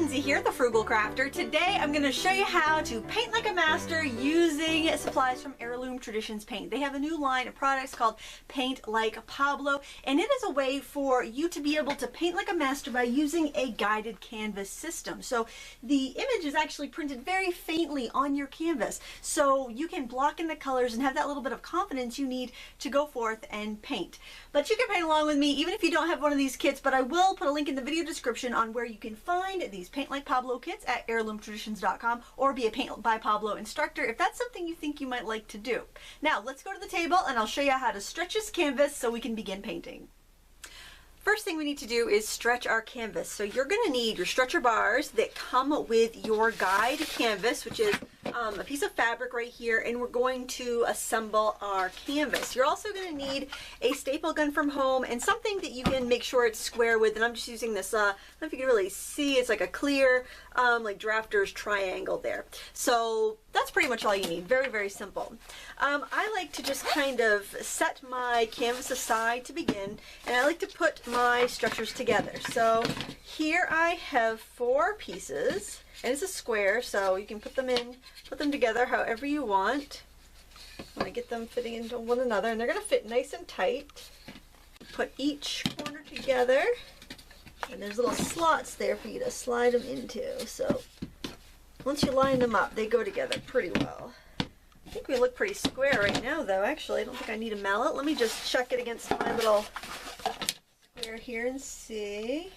Lindsay here, the Frugal Crafter. Today I'm going to show you how to paint like a master using supplies from Heirloom Traditions Paint. They have a new line of products called Paint Like Pablo, and it is a way for you to be able to paint like a master by using a guided canvas system. So the image is actually printed very faintly on your canvas, so you can block in the colors and have that little bit of confidence you need to go forth and paint. But you can paint along with me even if you don't have one of these kits, but I will put a link in the video description on where you can find these Paint Like Pablo kits at heirloomtraditions.com, or be a Paint by Pablo instructor if that's something you think you might like to do. Now let's go to the table and I'll show you how to stretch this canvas so we can begin painting. First thing we need to do is stretch our canvas. So you're going to need your stretcher bars that come with your guide canvas, which is a piece of fabric right here, and we're going to assemble our canvas. You're also going to need a staple gun from home and something that you can make sure it's square with, and I'm just using this, I don't know if you can really see, it's like a clear like drafter's triangle there. So that's pretty much all you need. Very, very simple. I like to just kind of set my canvas aside to begin, and I like to put my stretchers together. So here I have 4 pieces, and it's a square, so you can put them together however you want. I'm going to get them fitting into one another, and they're going to fit nice and tight. Put each corner together, and there's little slots there for you to slide them into. So once you line them up, they go together pretty well. I think we look pretty square right now, though. Actually, I don't think I need a mallet. Let me just check it against my little square here and see.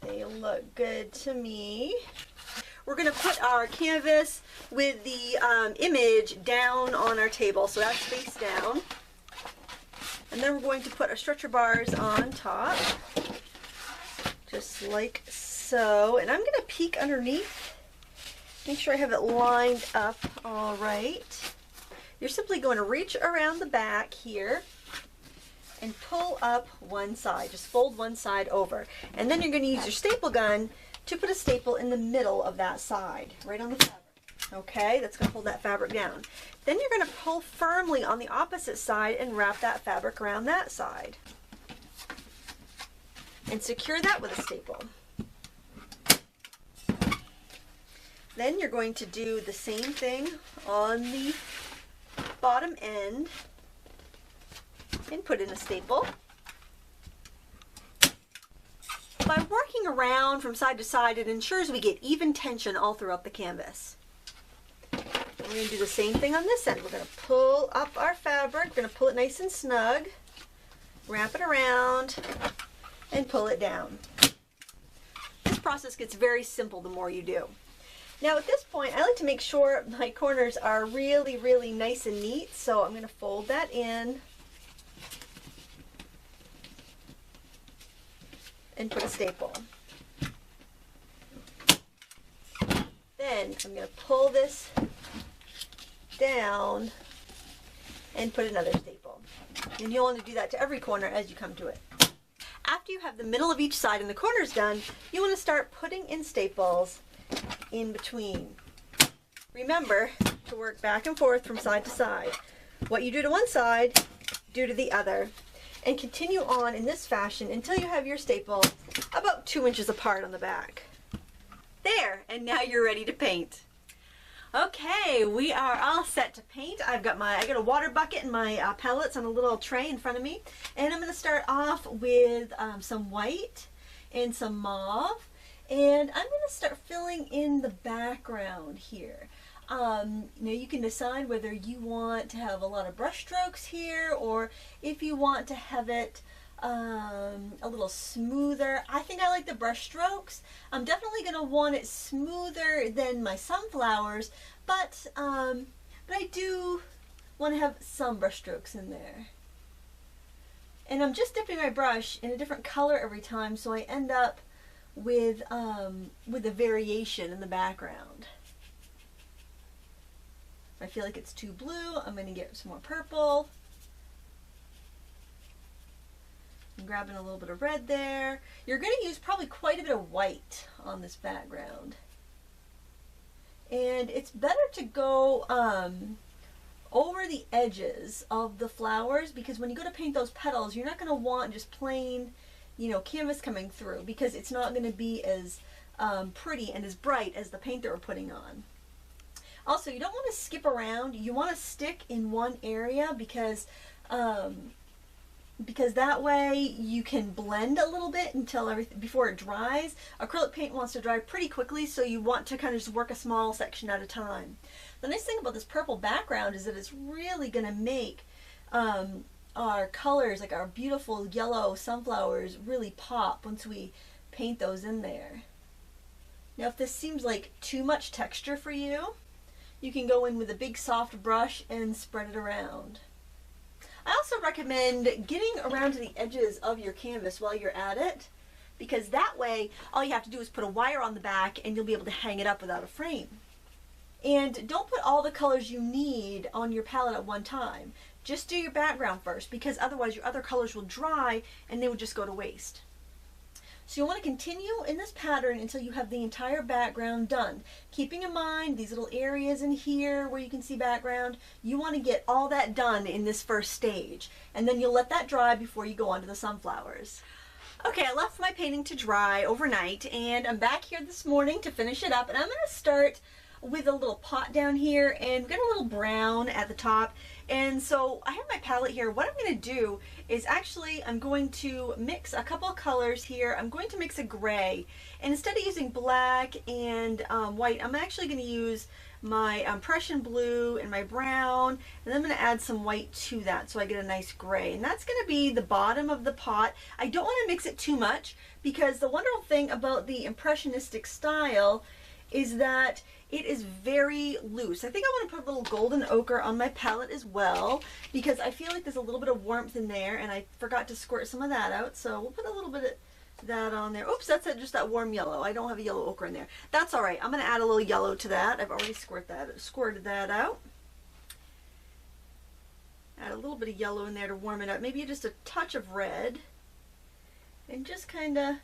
They look good to me. We're going to put our canvas with the image down on our table, so that's face down. And then we're going to put our stretcher bars on top, just like so. And I'm going to peek underneath, make sure I have it lined up all right. You're simply going to reach around the back here and pull up one side. Just fold one side over. And then you're going to use your staple gun to put a staple in the middle of that side, right on the fabric. Okay, that's going to hold that fabric down. Then you're going to pull firmly on the opposite side and wrap that fabric around that side. And secure that with a staple. Then you're going to do the same thing on the bottom end and put in a staple. By working around from side to side, it ensures we get even tension all throughout the canvas. We're going to do the same thing on this end. We're going to pull up our fabric, we're going to pull it nice and snug, wrap it around, and pull it down. This process gets very simple the more you do. Now at this point, I like to make sure my corners are really, really nice and neat, so I'm going to fold that in and put a staple. Then I'm going to pull this down and put another staple. And you'll want to do that to every corner as you come to it. After you have the middle of each side and the corners done, you want to start putting in staples in between. Remember to work back and forth from side to side. What you do to one side, do to the other. And continue on in this fashion until you have your staple about 2 inches apart on the back. There, and now you're ready to paint. Okay, we are all set to paint. I got a water bucket and my palettes on a little tray in front of me, and I'm going to start off with some white and some mauve, and I'm going to start filling in the background here. You can decide whether you want to have a lot of brush strokes here, or if you want to have it a little smoother. I think I like the brush strokes. I'm definitely going to want it smoother than my sunflowers, but I do want to have some brush strokes in there. And I'm just dipping my brush in a different color every time, so I end up with a variation in the background. If I feel like it's too blue, I'm going to get some more purple. I'm grabbing a little bit of red there. You're going to use probably quite a bit of white on this background. And it's better to go over the edges of the flowers, because when you go to paint those petals, you're not going to want just plain, canvas coming through, because it's not going to be as pretty and as bright as the paint that we're putting on. Also, you don't want to skip around. You want to stick in one area because that way you can blend a little bit until everything, before it dries. Acrylic paint wants to dry pretty quickly, so you want to kind of just work a small section at a time. The nice thing about this purple background is that it's really going to make our colors, like our beautiful yellow sunflowers, really pop once we paint those in there. Now, if this seems like too much texture for you, you can go in with a big soft brush and spread it around. I also recommend getting around to the edges of your canvas while you're at it, because that way all you have to do is put a wire on the back and you'll be able to hang it up without a frame. And don't put all the colors you need on your palette at one time. Just do your background first, because otherwise your other colors will dry and they will just go to waste. So you want to continue in this pattern until you have the entire background done. Keeping in mind these little areas in here where you can see background, you want to get all that done in this first stage. And then you'll let that dry before you go on to the sunflowers. Okay, I left my painting to dry overnight and I'm back here this morning to finish it up. And I'm going to start with a little pot down here and get a little brown at the top. And so I have my palette here. What I'm going to do is actually I'm going to mix a couple of colors here. I'm going to mix a gray, and instead of using black and white, I'm actually going to use my Prussian blue and my brown, and then I'm going to add some white to that so I get a nice gray. And that's going to be the bottom of the pot. I don't want to mix it too much, because the wonderful thing about the impressionistic style is that it is very loose. I think I want to put a little golden ochre on my palette as well, because I feel like there's a little bit of warmth in there, and I forgot to squirt some of that out, so we'll put a little bit of that on there. Oops, that's just that warm yellow. I don't have a yellow ochre in there. That's all right. I'm going to add a little yellow to that. I've already squirted that out. Add a little bit of yellow in there to warm it up. Maybe just a touch of red, and just kind of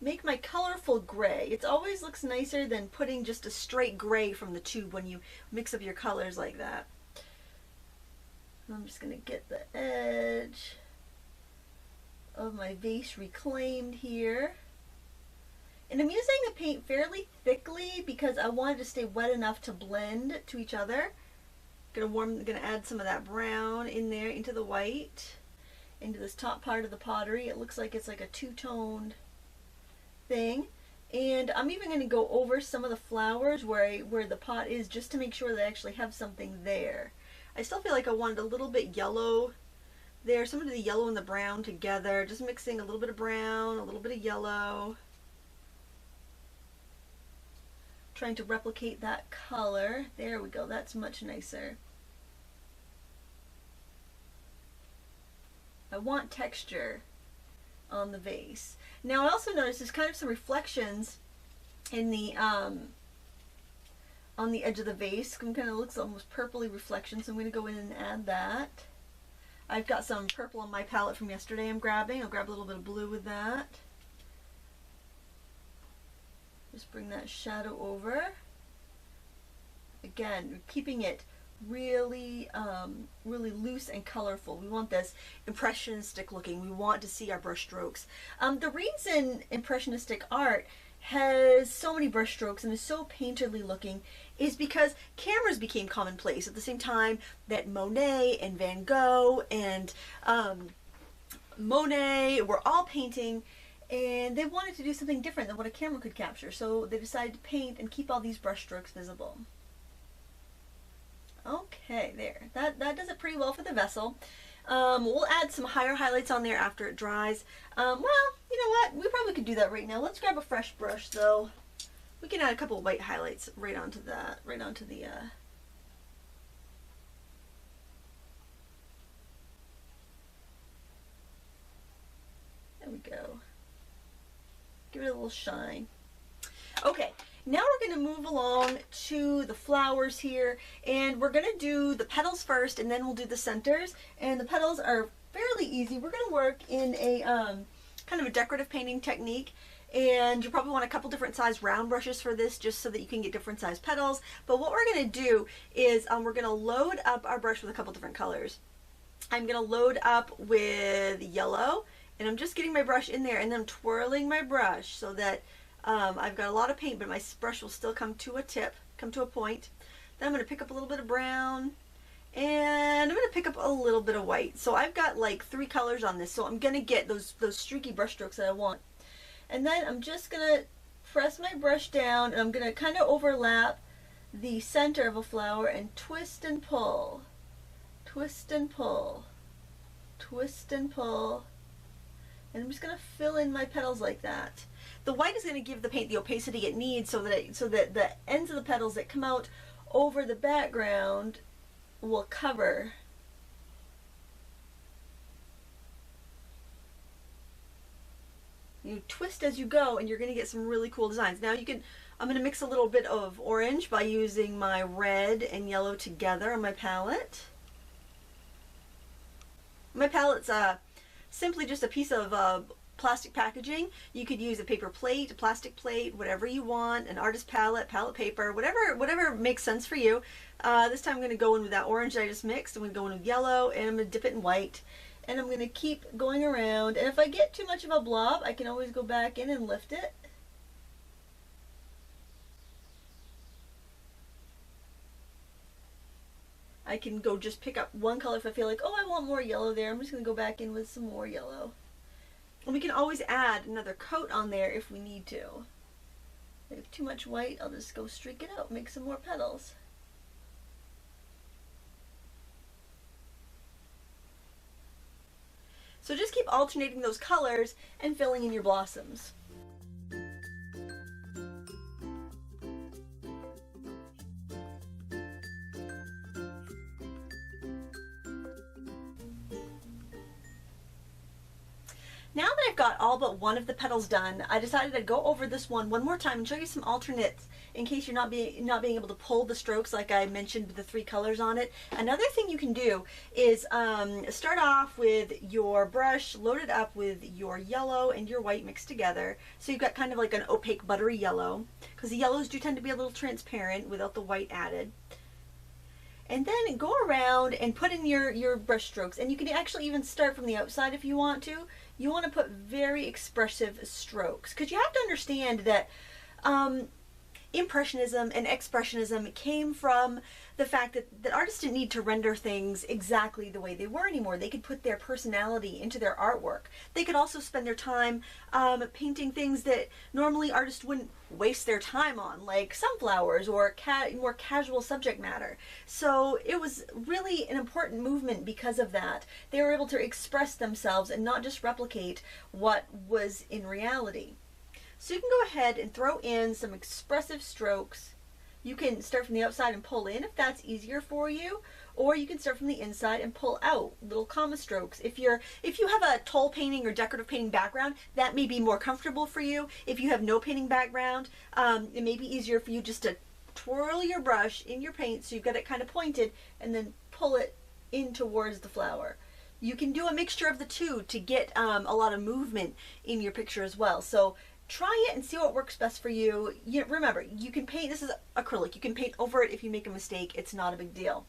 make my colorful gray. It always looks nicer than putting just a straight gray from the tube when you mix up your colors like that. I'm just going to get the edge of my vase reclaimed here. And I'm using the paint fairly thickly because I wanted to stay wet enough to blend to each other. Gonna add some of that brown in there into the white, into this top part of the pottery. It looks like it's like a two-toned thing. And I'm even going to go over some of the flowers where the pot is, just to make sure that I actually have something there. I still feel like I wanted a little bit yellow there, some of the yellow and the brown together, just mixing a little bit of brown, a little bit of yellow, trying to replicate that color. There we go, that's much nicer. I want texture on the vase. Now I also noticed there's kind of some reflections in the on the edge of the vase. It kind of looks almost purpley reflection, so I'm going to go in and add that. I've got some purple on my palette from yesterday I'm grabbing. I'll grab a little bit of blue with that. Just bring that shadow over. Again, keeping it really really loose and colorful. We want this impressionistic looking. We want to see our brush strokes. The reason impressionistic art has so many brush strokes and is so painterly looking is because cameras became commonplace at the same time that Monet and Van Gogh and Monet were all painting, and they wanted to do something different than what a camera could capture, so they decided to paint and keep all these brush strokes visible. Okay, there. That does it pretty well for the vessel. We'll add some higher highlights on there after it dries. Well, you know what? We probably could do that right now. Let's grab a fresh brush, though. We can add a couple of white highlights right onto that, right onto the... There we go. Give it a little shine. Okay. Now we're going to move along to the flowers here, and we're going to do the petals first, and then we'll do the centers. And the petals are fairly easy. We're going to work in a kind of a decorative painting technique, and you probably want a couple different size round brushes for this, just so that you can get different size petals. But what we're going to do is we're going to load up our brush with a couple different colors. I'm going to load up with yellow And I'm just getting my brush in there and then I'm twirling my brush so that I've got a lot of paint, but my brush will still come to a tip, come to a point. Then I'm going to pick up a little bit of brown and I'm going to pick up a little bit of white. So I've got like 3 colors on this, so I'm going to get those streaky brush strokes that I want. And then I'm just going to press my brush down and I'm going to kind of overlap the center of a flower and twist and pull, twist and pull, twist and pull. And I'm just going to fill in my petals like that. The white is going to give the paint the opacity it needs so that the ends of the petals that come out over the background will cover. You twist as you go and you're going to get some really cool designs. Now you can, I'm going to mix a little bit of orange by using my red and yellow together on my palette. My palette's simply just a piece of plastic packaging. You could use a paper plate, a plastic plate, whatever you want, an artist palette, palette paper, whatever makes sense for you. This time I'm going to go in with that orange that I just mixed. I'm going to go in with yellow and I'm going to dip it in white. And I'm going to keep going around. And if I get too much of a blob, I can always go back in and lift it. I can go just pick up one color if I feel like, oh, I want more yellow there. I'm just going to go back in with some more yellow. And we can always add another coat on there if we need to. If I have too much white, I'll just go streak it out, make some more petals. So just keep alternating those colors and filling in your blossoms. Now that I've got all but one of the petals done, I decided I'd go over this one more time and show you some alternates in case you're not being able to pull the strokes like I mentioned with the 3 colors on it. Another thing you can do is start off with your brush loaded up with your yellow and your white mixed together. So you've got kind of like an opaque buttery yellow, because the yellows do tend to be a little transparent without the white added. And then go around and put in your brush strokes, and you can actually even start from the outside if you want to. You want to put very expressive strokes, because you have to understand that Impressionism and Expressionism came from the fact that artists didn't need to render things exactly the way they were anymore. They could put their personality into their artwork. They could also spend their time painting things that normally artists wouldn't waste their time on, like sunflowers or more casual subject matter. So it was really an important movement because of that. They were able to express themselves and not just replicate what was in reality. So you can go ahead and throw in some expressive strokes. You can start from the outside and pull in if that's easier for you, or you can start from the inside and pull out little comma strokes. If you have a tall painting or decorative painting background, that may be more comfortable for you. If you have no painting background, it may be easier for you just to twirl your brush in your paint so you've got it kind of pointed and then pull it in towards the flower. You can do a mixture of the two to get a lot of movement in your picture as well. So try it and see what works best for you. Remember, you can paint, this is acrylic, you can paint over it if you make a mistake, it's not a big deal.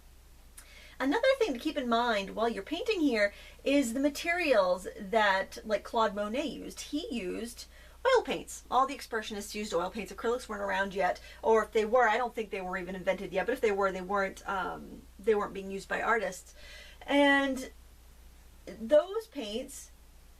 Another thing to keep in mind while you're painting here is the materials that, like Claude Monet used. He used oil paints. All the expressionists used oil paints. Acrylics weren't around yet, or if they were, I don't think they were even invented yet, but if they were, they weren't being used by artists. And those paints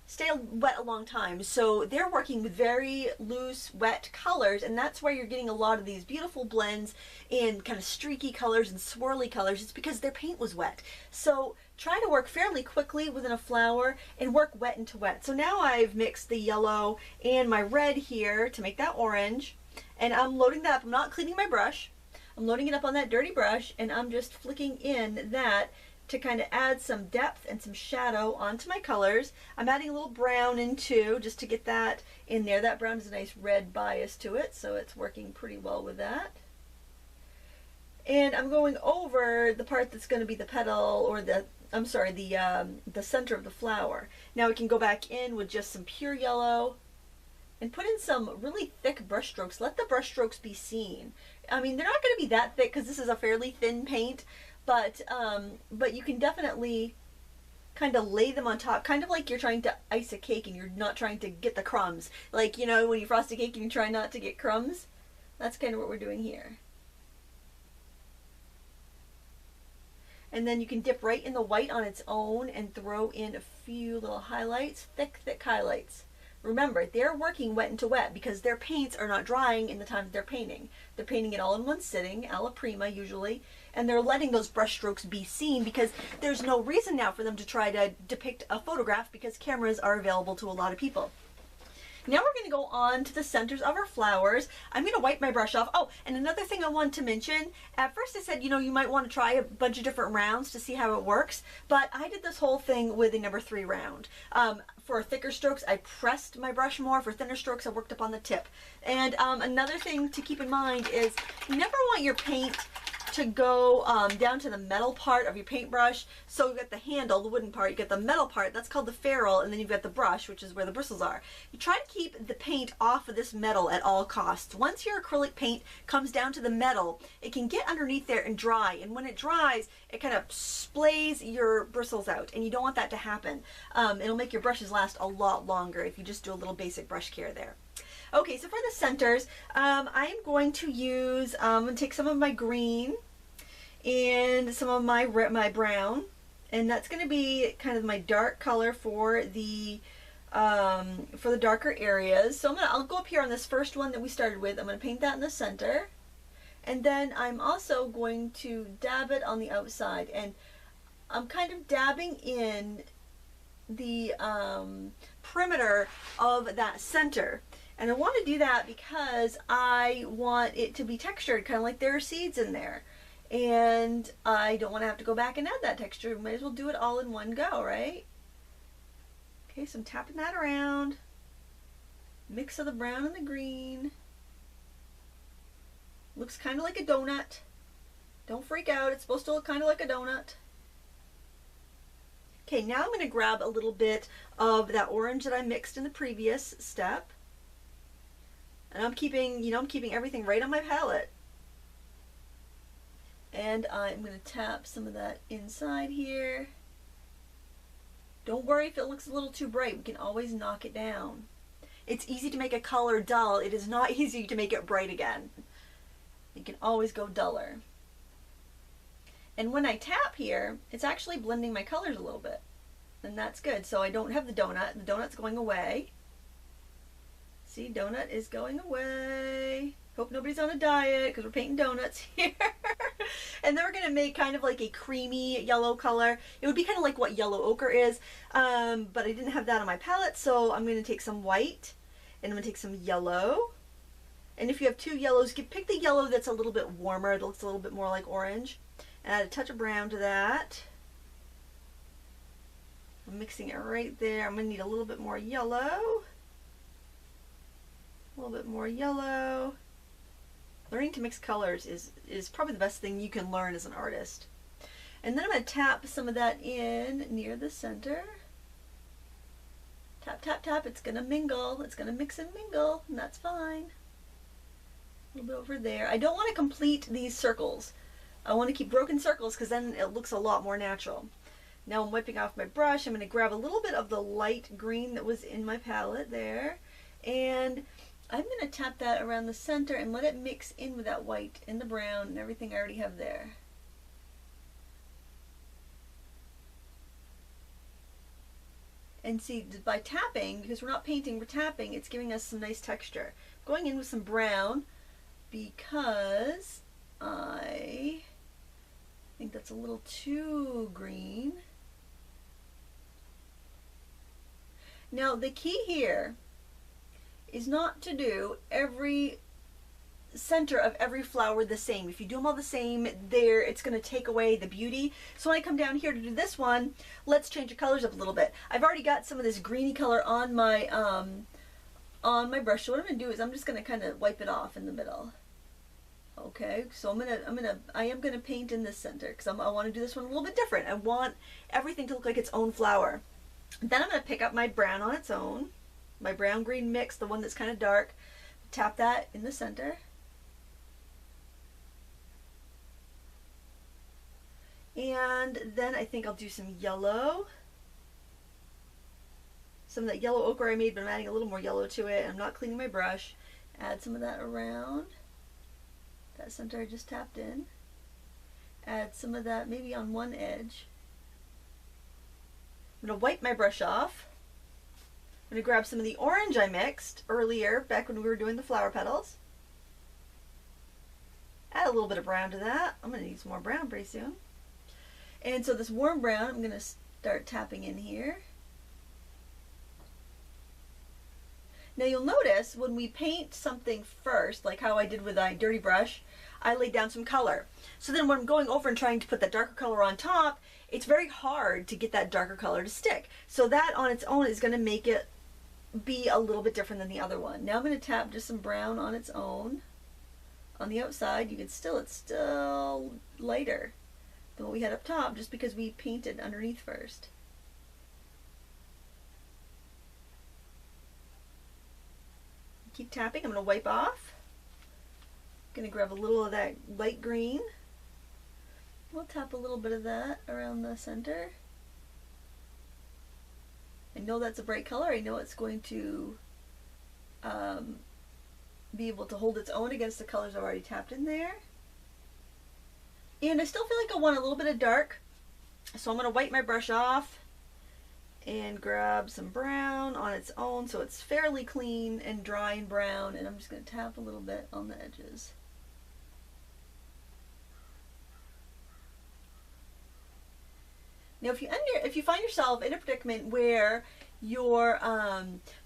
stay wet a long time, so they're working with very loose, wet colors, and that's where you're getting a lot of these beautiful blends in kind of streaky colors and swirly colors. It's because their paint was wet. So try to work fairly quickly within a flower and work wet into wet. So now I've mixed the yellow and my red here to make that orange, and I'm loading that up. I'm not cleaning my brush. I'm loading it up on that dirty brush, and I'm just flicking in that to kind of add some depth and some shadow onto my colors. I'm adding a little brown in too, just to get that in there. That brown is a nice red bias to it, so it's working pretty well with that. And I'm going over the part that's going to be the petal, or the center of the flower. Now we can go back in with just some pure yellow and put in some really thick brush strokes. Let the brush strokes be seen. I mean, they're not going to be that thick because this is a fairly thin paint, but you can definitely kind of lay them on top, kind of like you're trying to ice a cake and you're not trying to get the crumbs. Like, you know, when you frost a cake and you try not to get crumbs. That's kind of what we're doing here. And then you can dip right in the white on its own and throw in a few little highlights, thick highlights. Remember, they're working wet into wet because their paints are not drying in the time that they're painting. They're painting it all in one sitting, alla prima usually, and they're letting those brush strokes be seen because there's no reason now for them to try to depict a photograph because cameras are available to a lot of people. Now we're going to go on to the centers of our flowers. I'm going to wipe my brush off. Oh, and another thing I wanted to mention, at first I said, you know, you might want to try a bunch of different rounds to see how it works, but I did this whole thing with a number 3 round. For thicker strokes, I pressed my brush more. For thinner strokes, I worked up on the tip. And another thing to keep in mind is you never want your paint to go down to the metal part of your paintbrush. So you've got the handle, the wooden part, you get the metal part, that's called the ferrule, and then you've got the brush, which is where the bristles are. You try to keep the paint off of this metal at all costs. Once your acrylic paint comes down to the metal, it can get underneath there and dry, and when it dries, it kind of splays your bristles out, and you don't want that to happen. It'll make your brushes last a lot longer if you just do a little basic brush care there. Okay, so for the centers, I'm going to use, I'm going to take some of my green and some of my brown, and that's going to be kind of my dark color for the darker areas. So I'll go up here on this first one that we started with. I'm going to paint that in the center, and then I'm also going to dab it on the outside, and I'm kind of dabbing in the perimeter of that center. And I want to do that because I want it to be textured, kind of like there are seeds in there. And I don't want to have to go back and add that texture. Might as well do it all in one go, right? Okay, so I'm tapping that around. Mix of the brown and the green. Looks kind of like a donut. Don't freak out, it's supposed to look kind of like a donut. Okay, now I'm going to grab a little bit of that orange that I mixed in the previous step. And I'm keeping, you know, I'm keeping everything right on my palette. And I'm going to tap some of that inside here. Don't worry if it looks a little too bright. We can always knock it down. It's easy to make a color dull. It is not easy to make it bright again. You can always go duller. And when I tap here, it's actually blending my colors a little bit. And that's good. So I don't have the donut. The donut's going away. See, donut is going away. Hope nobody's on a diet because we're painting donuts here. And then we're going to make kind of like a creamy yellow color. It would be kind of like what yellow ochre is, but I didn't have that on my palette, so I'm going to take some white and I'm going to take some yellow. And if you have 2 yellows, pick the yellow that's a little bit warmer, that looks a little bit more like orange. And add a touch of brown to that. I'm mixing it right there. I'm going to need a little bit more yellow. A little bit more yellow. Learning to mix colors is probably the best thing you can learn as an artist. And then I'm going to tap some of that in near the center. Tap, tap, tap. It's going to mingle. It's going to mix and mingle, and that's fine. A little bit over there. I don't want to complete these circles. I want to keep broken circles because then it looks a lot more natural. Now I'm wiping off my brush. I'm going to grab a little bit of the light green that was in my palette there, and I'm going to tap that around the center and let it mix in with that white and the brown and everything I already have there. And see, by tapping, because we're not painting, we're tapping, it's giving us some nice texture. Going in with some brown because I think that's a little too green. Now the key here is not to do every center of every flower the same. If you do them all the same, there it's going to take away the beauty. So when I come down here to do this one, let's change the colors up a little bit. I've already got some of this greeny color on my brush. So what I'm going to do is I'm just going to kind of wipe it off in the middle. Okay, so I am gonna paint in this center because I want to do this one a little bit different. I want everything to look like its own flower. Then I'm gonna pick up my brown on its own, my brown green mix, the one that's kind of dark. Tap that in the center. And then I think I'll do some yellow some of that yellow ochre I made, but I'm adding a little more yellow to it. I'm not cleaning my brush. Add some of that around that center I just tapped in. Add some of that maybe on one edge. I'm going to wipe my brush off. I'm going to grab some of the orange I mixed earlier, back when we were doing the flower petals. Add a little bit of brown to that. I'm going to need some more brown pretty soon. And so this warm brown, I'm going to start tapping in here. Now you'll notice when we paint something first, like how I did with a dirty brush, I laid down some color. So then when I'm going over and trying to put that darker color on top, it's very hard to get that darker color to stick. So that on its own is going to make it be a little bit different than the other one. Now I'm going to tap just some brown on its own. On the outside, you can still, it's still lighter than what we had up top, just because we painted underneath first. Keep tapping. I'm going to wipe off. I'm going to grab a little of that light green. We'll tap a little bit of that around the center. I know that's a bright color. I know it's going to be able to hold its own against the colors I've already tapped in there. And I still feel like I want a little bit of dark, so I'm going to wipe my brush off and grab some brown on its own so it's fairly clean and dry and brown, and I'm just going to tap a little bit on the edges. Now if you find yourself in a predicament where your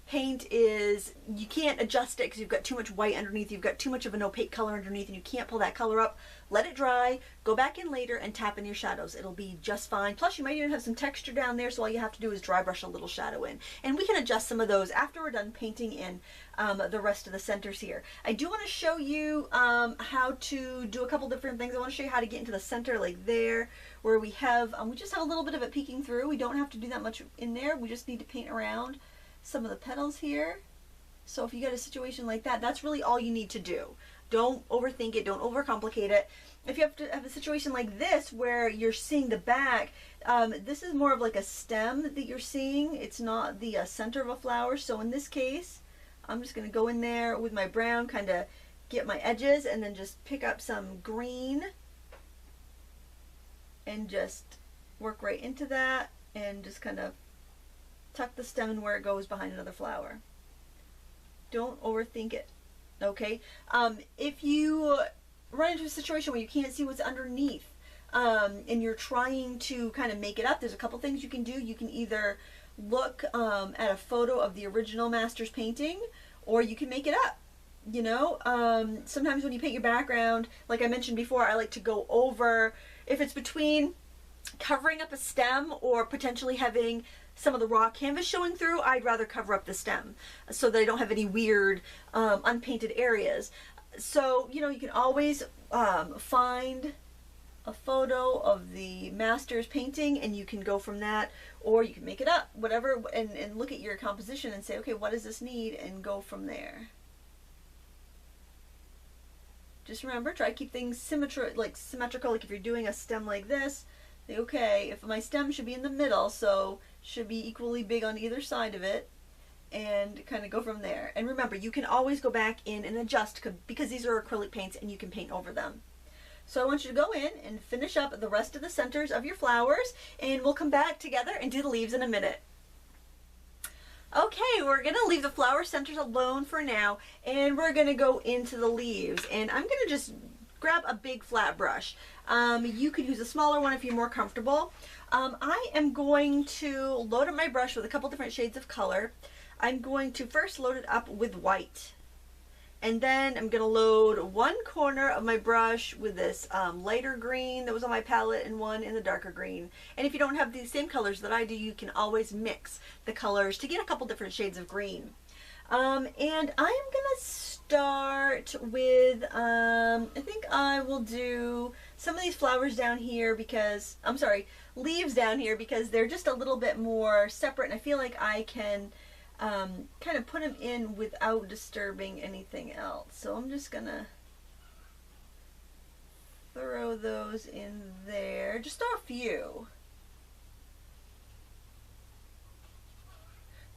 paint is, you can't adjust it because you've got too much white underneath, you've got too much of an opaque color underneath and you can't pull that color up, let it dry, go back in later and tap in your shadows. It'll be just fine. Plus you might even have some texture down there, so all you have to do is dry brush a little shadow in. And we can adjust some of those after we're done painting in the rest of the centers here. I do want to show you how to do a couple different things. I want to show you how to get into the center like there, where we have, we just have a little bit of it peeking through. We don't have to do that much in there. We just need to paint around some of the petals here. So if you get a situation like that, that's really all you need to do. Don't overthink it, don't overcomplicate it. If you have to have a situation like this where you're seeing the back, this is more of like a stem that you're seeing. It's not the center of a flower. So in this case, I'm just going to go in there with my brown, kind of get my edges, and then just pick up some green and just work right into that and just kind of tuck the stem in where it goes behind another flower. Don't overthink it, okay? If you run into a situation where you can't see what's underneath and you're trying to kind of make it up, there's a couple things you can do. You can either look at a photo of the original master's painting, or you can make it up. You know, sometimes when you paint your background, like I mentioned before, I like to go over, if it's between covering up a stem or potentially having some of the raw canvas showing through, I'd rather cover up the stem so that I don't have any weird unpainted areas. So, you know, you can always find a photo of the master's painting and you can go from that, or you can make it up, whatever, and look at your composition and say, okay, what does this need, and go from there. Just remember, try to keep things symmetrical. Like if you're doing a stem like this, say, okay, if my stem should be in the middle, so should be equally big on either side of it, and kind of go from there. And remember, you can always go back in and adjust because these are acrylic paints and you can paint over them. So I want you to go in and finish up the rest of the centers of your flowers, and we'll come back together and do the leaves in a minute. Okay, we're going to leave the flower centers alone for now, and we're going to go into the leaves. And I'm going to just grab a big flat brush. You could use a smaller one if you're more comfortable. I am going to load up my brush with a couple different shades of color. I'm going to first load it up with white. And then I'm going to load one corner of my brush with this lighter green that was on my palette and one in the darker green. And if you don't have the same colors that I do, you can always mix the colors to get a couple different shades of green. And I'm going to start with, I think I will do some of these flowers down here because, I'm sorry, leaves down here because they're just a little bit more separate, and I feel like I can kind of put them in without disturbing anything else. So I'm just gonna throw those in there, just a few.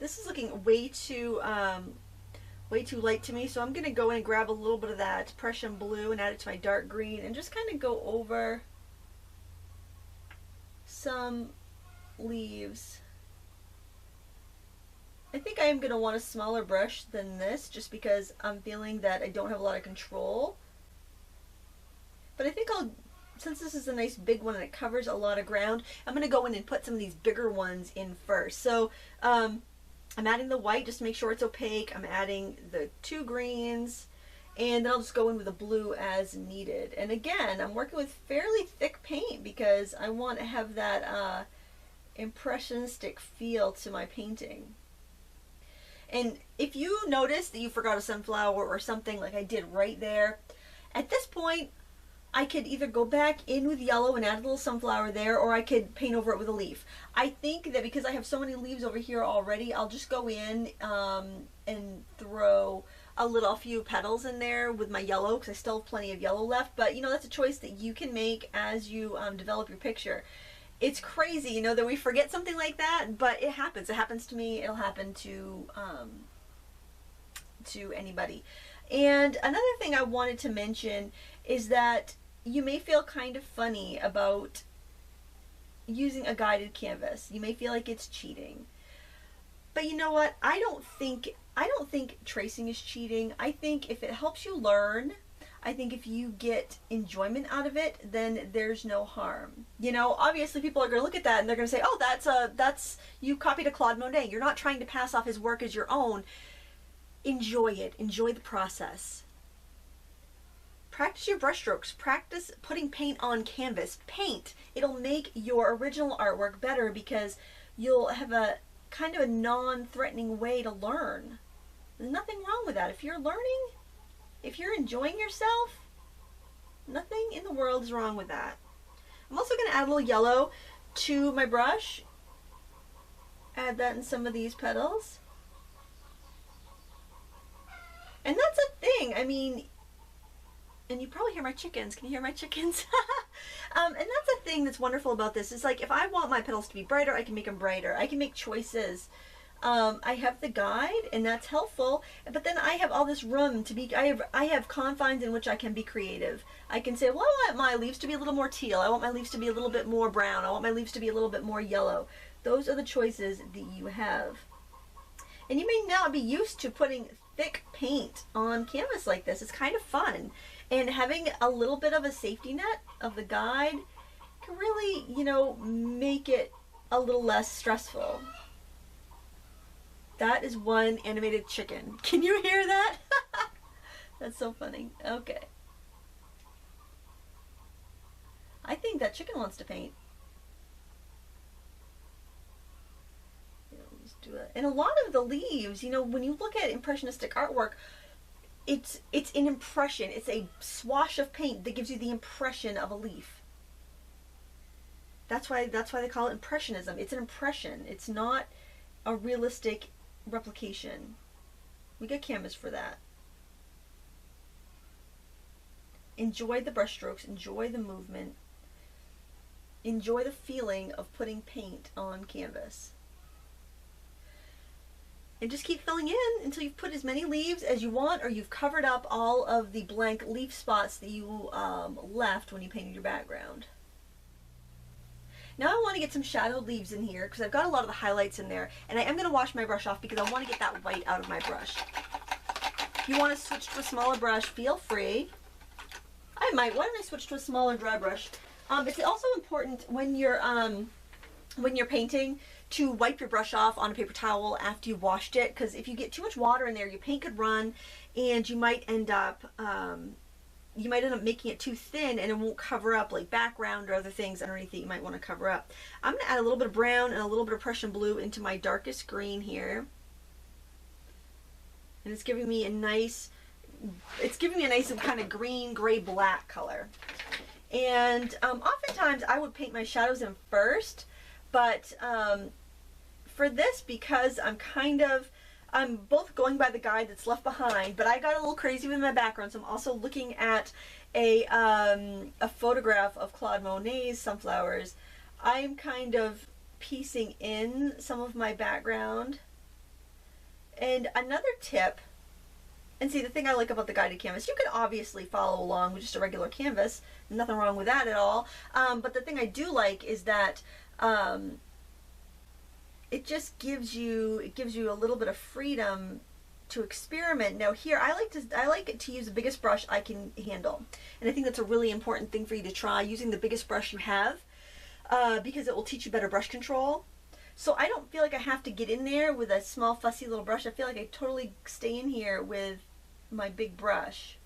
This is looking way too light to me, so I'm gonna go in and grab a little bit of that Prussian blue and add it to my dark green and just kind of go over some leaves. I think I am gonna want a smaller brush than this just because I'm feeling that I don't have a lot of control. But I think since this is a nice big one and it covers a lot of ground, I'm gonna go in and put some of these bigger ones in first. So I'm adding the white just to make sure it's opaque. I'm adding the 2 greens, and then I'll just go in with the blue as needed. And again, I'm working with fairly thick paint because I want to have that impressionistic feel to my painting. And if you notice that you forgot a sunflower or something like I did right there, at this point I could either go back in with yellow and add a little sunflower there, or I could paint over it with a leaf. I think that because I have so many leaves over here already, I'll just go in and throw a few petals in there with my yellow, because I still have plenty of yellow left. But you know, that's a choice that you can make as you develop your picture. It's crazy, you know, that we forget something like that, but it happens. It happens to me. It'll happen to anybody. And another thing I wanted to mention is that you may feel kind of funny about using a guided canvas. You may feel like it's cheating. But you know what? I don't think tracing is cheating. I think if it helps you learn, I think if you get enjoyment out of it, then there's no harm. You know, obviously people are going to look at that and they're going to say, "Oh, that's you copied a Claude Monet. You're not trying to pass off his work as your own." Enjoy it. Enjoy the process. Practice your brushstrokes. Practice putting paint on canvas. Paint. It'll make your original artwork better because you'll have a kind of a non-threatening way to learn. There's nothing wrong with that. If you're learning, if you're enjoying yourself, nothing in the world is wrong with that. I'm also going to add a little yellow to my brush. Add that in some of these petals. And that's a thing. I mean, and you probably hear my chickens. Can you hear my chickens? And that's a thing that's wonderful about this. Is like if I want my petals to be brighter, I can make them brighter. I can make choices. I have the guide, and that's helpful. But then I have all this room to be. I have confines in which I can be creative. I can say, well, I want my leaves to be a little more teal. I want my leaves to be a little bit more brown. I want my leaves to be a little bit more yellow. Those are the choices that you have. And you may not be used to putting thick paint on canvas like this. It's kind of fun. And having a little bit of a safety net of the guide can really, you know, make it a little less stressful. That is one animated chicken. Can you hear that? That's so funny. Okay. I think that chicken wants to paint. Do it. And a lot of the leaves, you know, when you look at impressionistic artwork, it's an impression. It's a swash of paint that gives you the impression of a leaf. That's why they call it impressionism. It's an impression. It's not a realistic replication. We get canvas for that. Enjoy the brushstrokes. Enjoy the movement. Enjoy the feeling of putting paint on canvas. And just keep filling in until you've put as many leaves as you want, or you've covered up all of the blank leaf spots that you left when you painted your background. Now I want to get some shadowed leaves in here because I've got a lot of the highlights in there, and I am going to wash my brush off because I want to get that white out of my brush. If you want to switch to a smaller brush, feel free. I might. Why don't I switch to a smaller dry brush? It's also important when you're painting to wipe your brush off on a paper towel after you've washed it, because if you get too much water in there, your paint could run, and you might end up making it too thin, and it won't cover up like background or other things underneath that you might want to cover up. I'm going to add a little bit of brown and a little bit of Prussian blue into my darkest green here, and it's giving me a nice kind of green, gray, black color. And oftentimes I would paint my shadows in first, but for this, because I'm both going by the guide that's left behind, but I got a little crazy with my background, so I'm also looking at a photograph of Claude Monet's sunflowers. I'm kind of piecing in some of my background And another tip, and see, the thing I like about the guided canvas, you can obviously follow along with just a regular canvas. Nothing wrong with that at all. But the thing I do like is that it just gives you a little bit of freedom to experiment. Now here, I like it to use the biggest brush I can handle, and I think that's a really important thing for you to try, using the biggest brush you have, because it will teach you better brush control. So I don't feel like I have to get in there with a small fussy little brush. I feel like I totally stay in here with my big brush.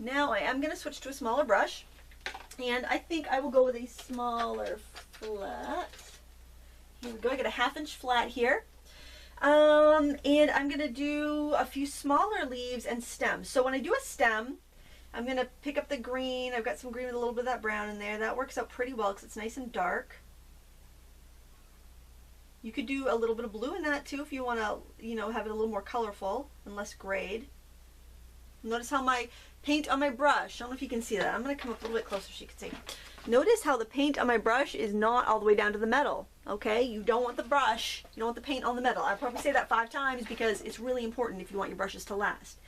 Now I am going to switch to a smaller brush, and I think I will go with a smaller flat. Here we go. I got a 1/2 inch flat here. And I'm going to do a few smaller leaves and stems. So when I do a stem, I'm going to pick up the green. I've got some green with a little bit of that brown in there. That works out pretty well because it's nice and dark. You could do a little bit of blue in that too if you want to, you know, have it a little more colorful and less grayed. Notice how my paint on my brush, I don't know if you can see that. I'm going to come up a little bit closer so you can see. Notice how the paint on my brush is not all the way down to the metal. Okay, you don't want the brush, you don't want the paint on the metal. I probably say that 5 times because it's really important if you want your brushes to last.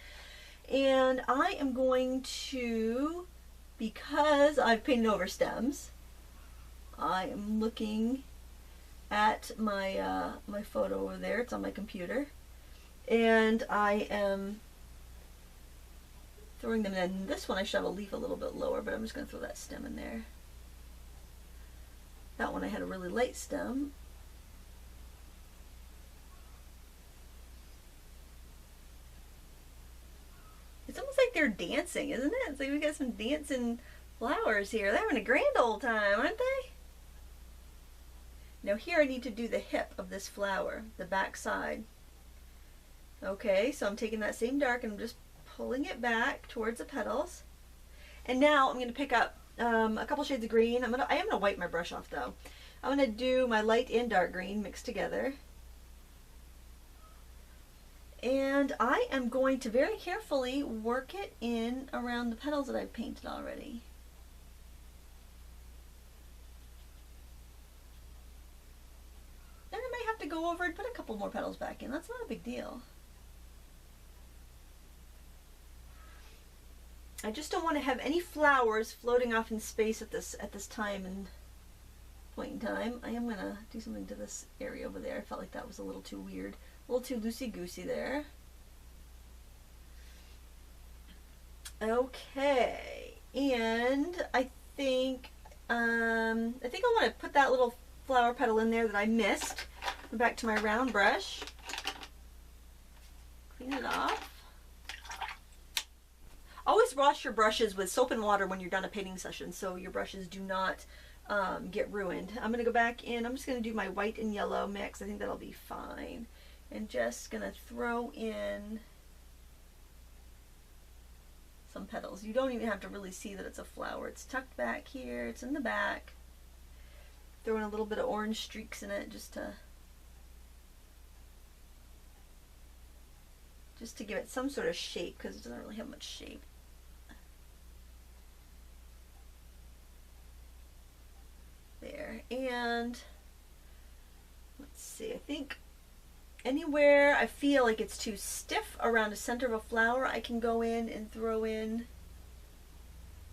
And I am going to, because I've painted over stems, I am looking at my my photo over there. It's on my computer, and I am throwing them in. This one I should have a leaf a little bit lower, but I'm just going to throw that stem in there. That one I had a really light stem. It's almost like they're dancing, isn't it? It's like we got some dancing flowers here. They're having a grand old time, aren't they? Now here I need to do the hip of this flower, the back side. Okay, so I'm taking that same dark and I'm just pulling it back towards the petals. And now I'm going to pick up a couple shades of green. I am going to wipe my brush off though. I'm going to do my light and dark green mixed together. And I am going to very carefully work it in around the petals that I've painted already. Then I might have to go over and put a couple more petals back in. That's not a big deal. I just don't want to have any flowers floating off in space at this time and point in time. I am going to do something to this area over there. I felt like that was a little too weird. A little too loosey-goosey there. Okay, and I think I want to put that little flower petal in there that I missed. Go back to my round brush. Clean it off. Always wash your brushes with soap and water when you're done a painting session so your brushes do not get ruined. I'm going to go back in. I'm just going to do my white and yellow mix. I think that'll be fine. And just going to throw in some petals. You don't even have to really see that it's a flower. It's tucked back here. It's in the back. Throw in a little bit of orange streaks in it just to give it some sort of shape because it doesn't really have much shape. There. And let's see, I think anywhere I feel like it's too stiff around the center of a flower, I can go in and throw in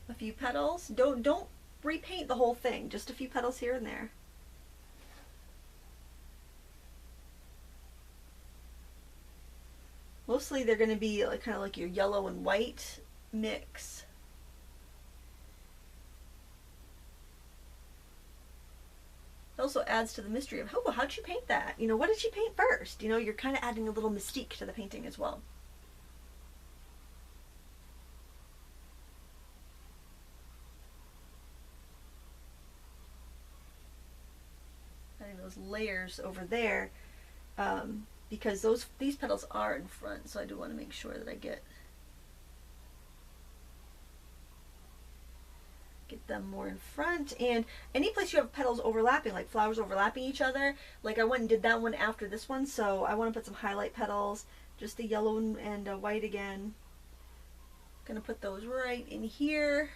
a few petals. Don't repaint the whole thing, just a few petals here and there. Mostly they're going to be like, kind of like your yellow and white mix. It also adds to the mystery of, oh, how'd she paint that? You know, what did she paint first? You know, you're kind of adding a little mystique to the painting as well. those layers over there, because these petals are in front, so I do want to make sure that I get them more in front. And any place you have petals overlapping, like flowers overlapping each other, like I went and did that one after this one, so I want to put some highlight petals, just the yellow and white again. Gonna put those right in here.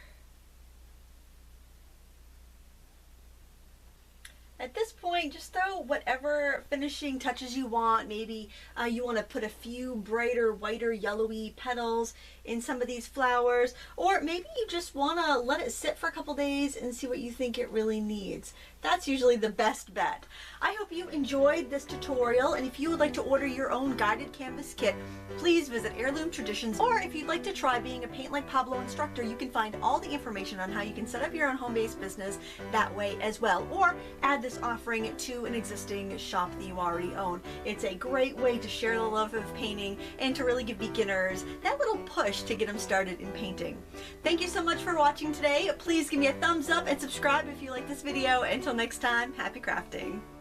At this point, just throw whatever finishing touches you want. Maybe you want to put a few brighter, whiter, yellowy petals in some of these flowers, or maybe you just want to let it sit for a couple days and see what you think it really needs. That's usually the best bet. I hope you enjoyed this tutorial, and if you would like to order your own guided canvas kit, please visit Heirloom Traditions. Or if you'd like to try being a Paint Like Pablo instructor, you can find all the information on how you can set up your own home-based business that way as well, or add this offering to an existing shop that you already own. It's a great way to share the love of painting and to really give beginners that little push to get them started in painting. Thank you so much for watching today. Please give me a thumbs up and subscribe if you like this video. Until next time, happy crafting.